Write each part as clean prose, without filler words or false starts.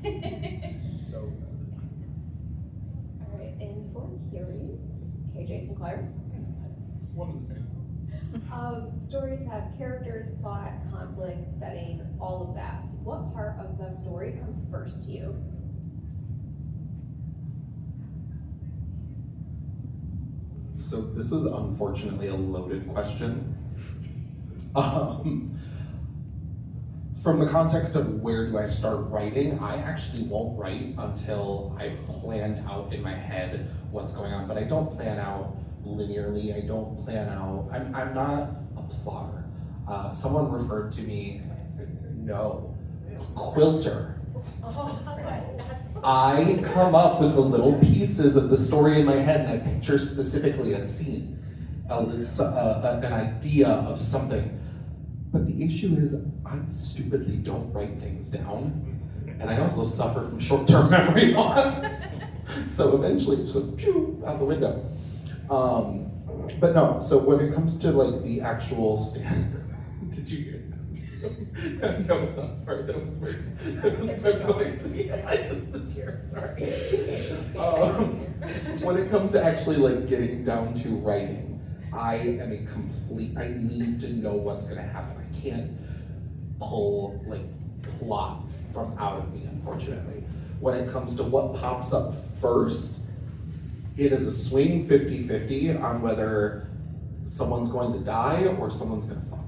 So good. All right, and for Carrie, KJ Sinclair. One and the same. Stories have characters, plot, conflict, setting, all of that. What part of the story comes first to you? So this is unfortunately a loaded question. From the context of where do I start writing, I actually won't write until I've planned out in my head what's going on, but I don't plan out linearly. I don't plan out, I'm not a plotter. Someone referred to me, no, quilter. I come up with the little pieces of the story in my head and I picture specifically a scene, an idea of something. But the issue is I stupidly don't write things down. And I also suffer from short-term memory loss. So eventually it's like, pew, out the window. But no, so when it comes to like the actual stand, did you hear that? That was not part, that was weird. That was my point. Yeah, I just the chair, sorry. When it comes to actually like getting down to writing, I need to know what's gonna happen. I can't pull like plot from out of me, unfortunately. When it comes to what pops up first, it is a swing 50-50 on whether someone's going to die or someone's gonna fuck.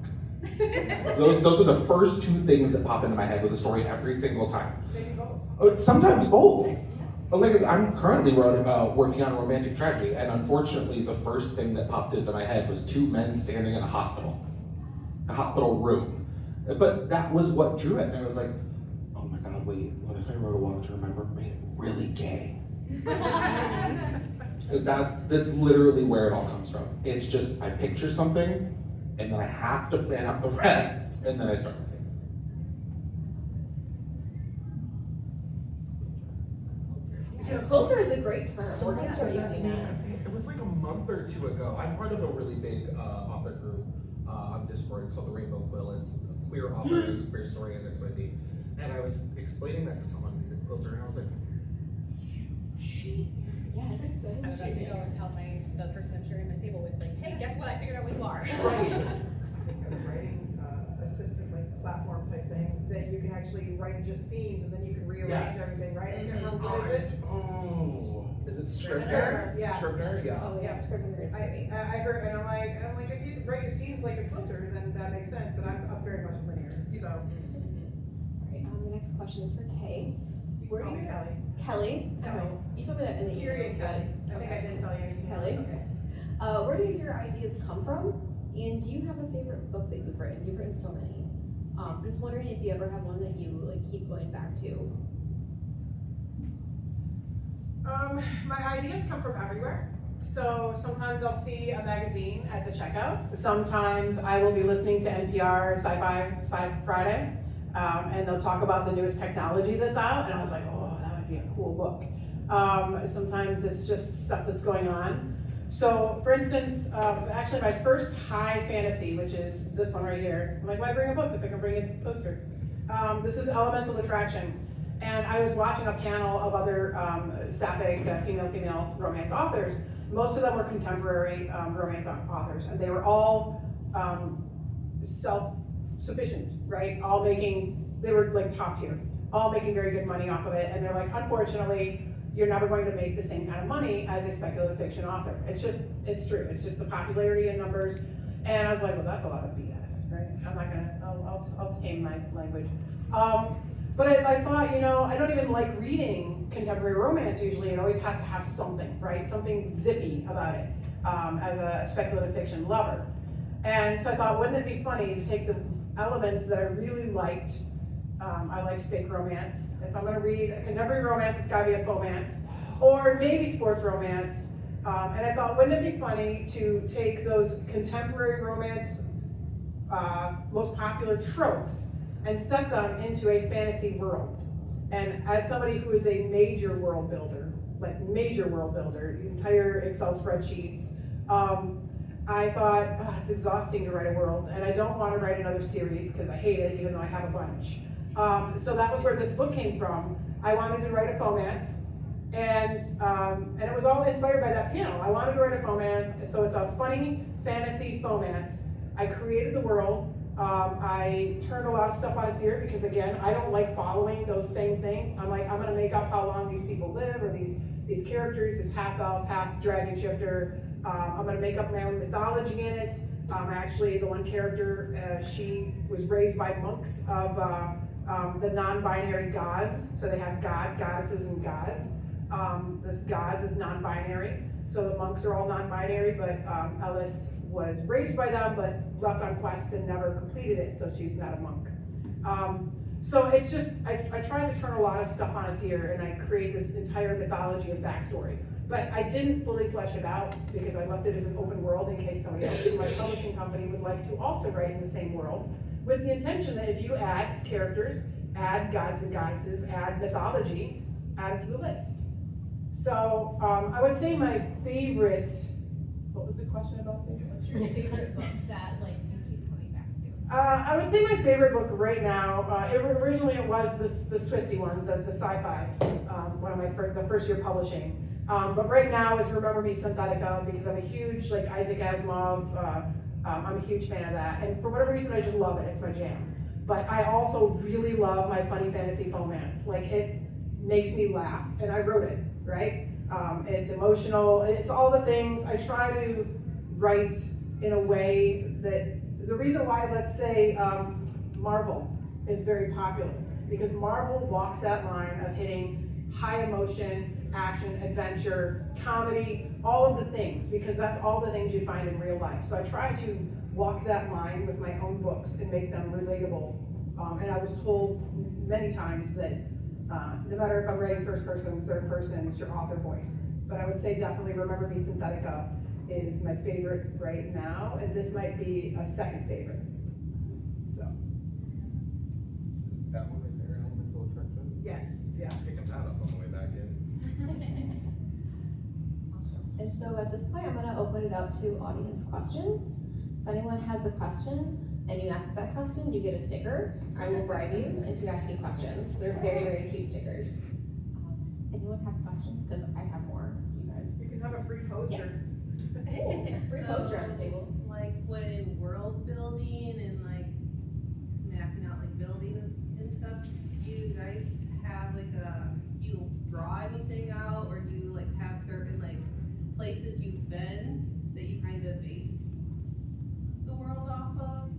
Those are the first two things that pop into my head with a story every single time. Sometimes both. Like I'm currently working on a romantic tragedy, and unfortunately, the first thing that popped into my head was two men standing in a hospital room. But that was what drew it, and I was like, oh my god, wait, what if I wrote a Walk to Remember made it really gay? That's literally where it all comes from. It's just, I picture something, and then I have to plan out the rest, and then I start writing. Quilter is a great term. So We're gonna start that's using that. it was like a month or two ago. I'm part of a really big author group on Discord. It's called the Rainbow Quill. It's queer authors, queer stories, XYZ. And I was explaining that to someone who's a quilter, and I was like, you genius. Yes, good. I was about to go and tell the person I'm sharing my table with, like, hey, guess what? I figured out what you are. Right. I think a writing assistant, like platform type thing, that you can actually write just scenes and then you can rearrange Yes. everything, right? I can't remember Oh, what is it? is it Scrivener? Scrivener? Yeah. Scrivener, yeah. Oh yeah, Scrivener is great. I heard, and I'm like, if you write your scenes like a quilter, then that makes sense, but I'm very much linear, so. All right, the next question is for Kay. Where do Call me you, Kelly. Kelly? Kelly. Oh, you told me that in the email. Curious Good. Kelly. I think I didn't tell you anything. Kelly? Okay. Where do your ideas come from? And do you have a favorite book that you've written? You've written so many. Just wondering if you ever have one that you like keep going back to. My ideas come from everywhere. So sometimes I'll see a magazine at the checkout. Sometimes I will be listening to NPR Sci-Fi Friday, and they'll talk about the newest technology that's out, and I was like, oh, that would be a cool book. Sometimes it's just stuff that's going on. So for instance, actually my first high fantasy, which is this one right here, I'm like, why bring a book if I can bring a poster? This is Elemental Attraction. And I was watching a panel of other sapphic female romance authors. Most of them were contemporary romance authors, and they were all self-sufficient, right? They were like top tier, all making very good money off of it. And they're like, unfortunately, you're never going to make the same kind of money as a speculative fiction author. It's true. It's just the popularity in numbers. And I was like, well, that's a lot of BS, right? I'm not gonna, I'll tame my language. But I thought, I don't even like reading contemporary romance usually. It always has to have something, right? Something zippy about it as a speculative fiction lover. And so I thought, wouldn't it be funny to take the elements that I really liked. I like fake romance. If I'm gonna read a contemporary romance, it's gotta be a fomance, or maybe sports romance. And I thought, wouldn't it be funny to take those contemporary romance most popular tropes and set them into a fantasy world. And as somebody who is a major world builder, entire Excel spreadsheets, I thought, it's exhausting to write a world, and I don't want to write another series because I hate it, even though I have a bunch. So that was where this book came from. I wanted to write a romance, and it was all inspired by that panel. I wanted to write a romance, so it's a funny fantasy romance. I created the world. I turned a lot of stuff on its ear because, again, I don't like following those same things. I'm like, I'm gonna make up how long these people live, or these characters, this half elf, half dragon shifter. I'm gonna make up my own mythology in it. Actually, the one character, she was raised by monks of the non-binary Gaz. So they have god, goddesses, and Gaz. This Gaz is non-binary. So the monks are all non-binary, but Ellis was raised by them, but left on quest and never completed it, so she's not a monk. So it's just, I tried to turn a lot of stuff on its ear, and I create this entire mythology and backstory. But I didn't fully flesh it out because I left it as an open world in case somebody else in my publishing company would like to also write in the same world, with the intention that if you add characters, add gods and goddesses, add mythology, add it to the list. So I would say my favorite, what was the question about favorite? What's your favorite book that like you keep coming back to? I would say my favorite book right now, originally it was this twisty one, the sci-fi, one of the first year publishing. But right now it's Remember Me Synthetica, because I'm a huge, like, Isaac Asimov, I'm a huge fan of that. And for whatever reason, I just love it, it's my jam. But I also really love my funny fantasy romance. Like, it makes me laugh, and I wrote it, right? It's emotional, it's all the things. I try to write in a way that, the reason why, let's say, Marvel is very popular, because Marvel walks that line of hitting high emotion, action, adventure, comedy, all of the things, because that's all the things you find in real life. So I try to walk that line with my own books and make them relatable. And I was told many times that no matter if I'm writing first person, third person, it's your author voice. But I would say definitely Remember Me Synthetica is my favorite right now, and this might be a second favorite. So. That one right there, Elemental Attraction? Yes, yes. Picking that up on the way back in. And so at this point, I'm gonna open it up to audience questions. If anyone has a question and you ask that question, you get a sticker. I will bribe you into asking questions. They're very, very cute stickers. Does anyone have questions? Because I have more. You guys? You can have a free poster. Yes. Hey, Free poster on the table. Like when world building and like mapping out like buildings and stuff, do you guys have like do you draw anything out, or do you like have certain like places you've been that you kind of base the world off of?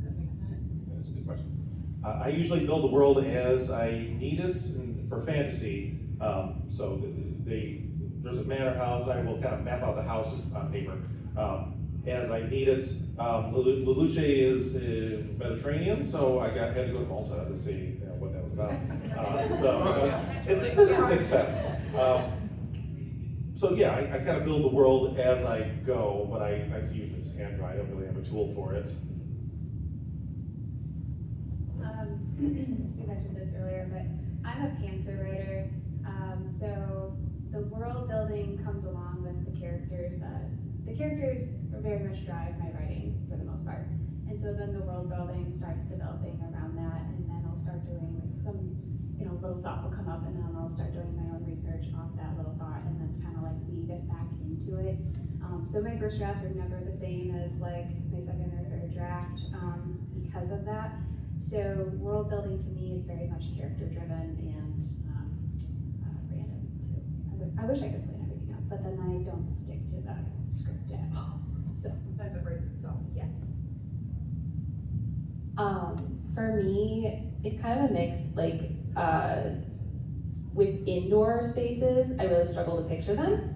That makes sense. That's a good question. I usually build the world as I need it for fantasy. So there's a manor house, I will kind of map out the house just on paper as I need it. Lelouch is in Mediterranean, so I had to go to Malta to see what that was about. So it's a sixpence. So yeah, I kind of build the world as I go, but I usually just hand draw. I don't really have a tool for it. You mentioned this earlier, but I'm a pantser writer, so the world building comes along with the characters. The characters very much drive my writing for the most part, and so then the world building starts developing around that, and then I'll start doing like some, little thought will come up, and then I'll start doing my own research off that little thought, and then kind of like weave it back into it. So my first drafts are never the same as like my second or third draft because of that. So world building to me is very much character driven and random too. I wish I could plan everything out, but then I don't stick to the script at all. So Sometimes it writes itself. yes. For me, it's kind of a mix, like, with indoor spaces, I really struggle to picture them.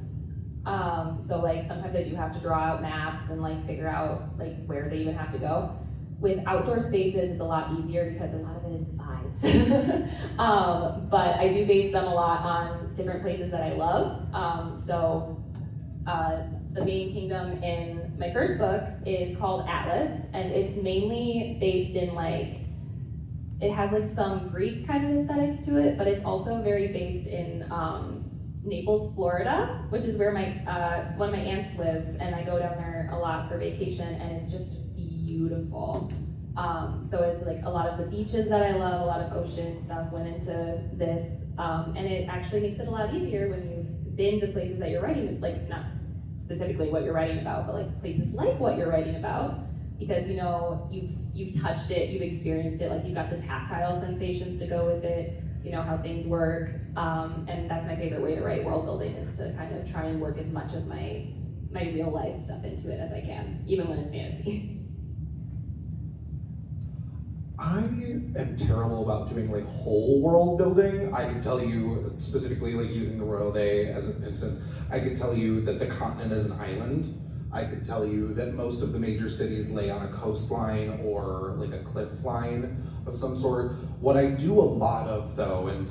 So like sometimes I do have to draw out maps and like figure out like where they even have to go. With outdoor spaces, it's a lot easier because a lot of it is vibes. But I do base them a lot on different places that I love. The main kingdom in my first book is called Atlas, and it's mainly based in like, it has like some Greek kind of aesthetics to it, but it's also very based in Naples, Florida, which is where one of my aunts lives, and I go down there a lot for vacation, and it's just beautiful. So it's like a lot of the beaches that I love, a lot of ocean stuff went into this, and it actually makes it a lot easier when you've been to places that you're writing, like not specifically what you're writing about, but like places like what you're writing about, because you know you've touched it, you've experienced it, like you've got the tactile sensations to go with it, you know how things work, and that's my favorite way to write world building, is to kind of try and work as much of my real life stuff into it as I can, even when it's fantasy. I am terrible about doing like whole world building. I can tell you specifically, like using the Royal Day as an instance, I could tell you that the continent is an island. I could tell you that most of the major cities lay on a coastline or like a cliff line of some sort. What I do a lot of though, and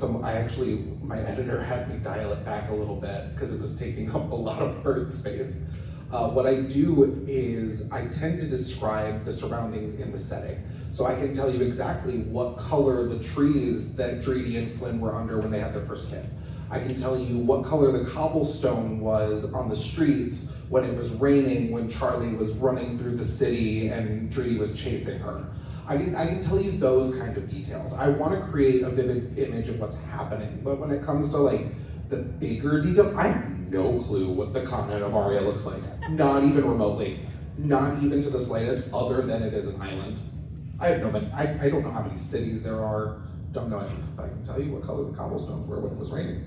my editor had me dial it back a little bit because it was taking up a lot of word space. What I do is I tend to describe the surroundings in the setting. So I can tell you exactly what color the trees that Dreedy and Flynn were under when they had their first kiss. I can tell you what color the cobblestone was on the streets when it was raining, when Charlie was running through the city and Dreedy was chasing her. I can tell you those kind of details. I want to create a vivid image of what's happening, but when it comes to like the bigger detail, I have no clue what the continent of Aria looks like. Not even remotely. Not even to the slightest, other than it is an island. I don't know how many cities there are, don't know it, but I can tell you what color the cobblestones were when it was raining.